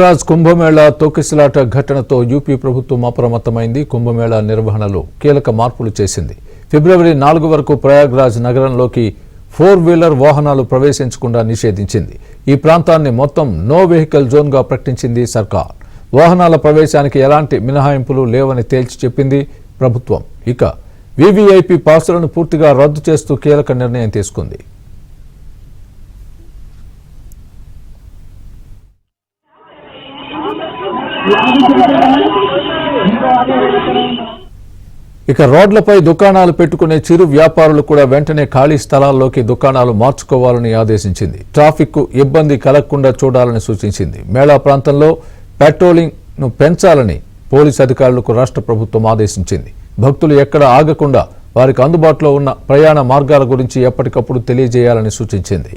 రాజ్ కుంభమేళా తొక్కిసలాట ఘటనతో యూపీ ప్రభుత్వం అప్రమత్తమైంది. కుంభమేళా నిర్వహణలో కీలక మార్పులు చేసింది. ఫిబ్రవరి 4 వరకు ప్రయాగ్రాజ్ నగరంలోకి 4-వీలర్ వాహనాలు ప్రవేశించకుండా నిషేధించింది. ఈ ప్రాంతాన్ని మొత్తం నో వెహికల్ జోన్ గా ప్రకటించింది సర్కార్. వాహనాల ప్రవేశానికి ఎలాంటి మినహాయింపులు లేవని తేల్చి చెప్పింది ప్రభుత్వం. ఇక వీవీఐపీ పాసులను పూర్తిగా రద్దు చేస్తూ కీలక నిర్ణయం తీసుకుంది. ఇక రోడ్లపై దుకాణాలు పెట్టుకునే చిరు వ్యాపారులు కూడా వెంటనే ఖాళీ స్థలాల్లోకి దుకాణాలు మార్చుకోవాలని ఆదేశించింది. ట్రాఫిక్ కు ఇబ్బంది కలగకుండా చూడాలని సూచించింది. మేళా ప్రాంతంలో పెట్రోలింగ్ ను పెంచాలని పోలీసు అధికారులకు రాష్ట్ర ప్రభుత్వం ఆదేశించింది. భక్తులు ఎక్కడ ఆగకుండా వారికి అందుబాటులో ఉన్న ప్రయాణ మార్గాల గురించి ఎప్పటికప్పుడు తెలియజేయాలని సూచించింది.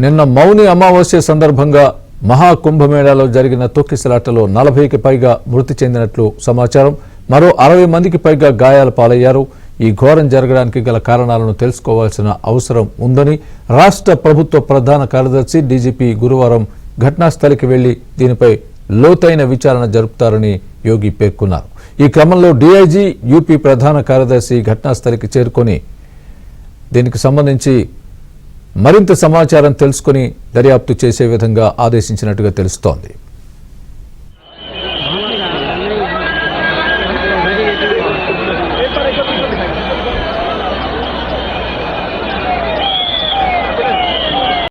నిన్న మౌని అమావాస్య సందర్భంగా మహాకుంభమేళాలో జరిగిన తొక్కిసలాటలో 40కి పైగా మృతి చెందినట్లు సమాచారం. మరో 60 మందికి పైగా గాయాల పాలయ్యారు. ఈ ఘోరం జరగడానికి గల కారణాలను తెలుసుకోవాల్సిన అవసరం ఉందని రాష్ట్ర ప్రభుత్వ ప్రధాన కార్యదర్శి డీజీపీ గురువారం ఘటనాస్థలికి వెళ్లి దీనిపై లోతైన విచారణ జరుపుతారని యోగి పేర్కొన్నారు. ఈ క్రమంలో డీఐజీ యూపీ ప్రధాన కార్యదర్శి ఘటనాస్థలికి చేరుకొని దీనికి సంబంధించి మరింత సమాచారం తెలుసుకుని దర్యాప్తు చేసే విధంగా ఆదేశించినట్టుగా తెలుస్తోంది.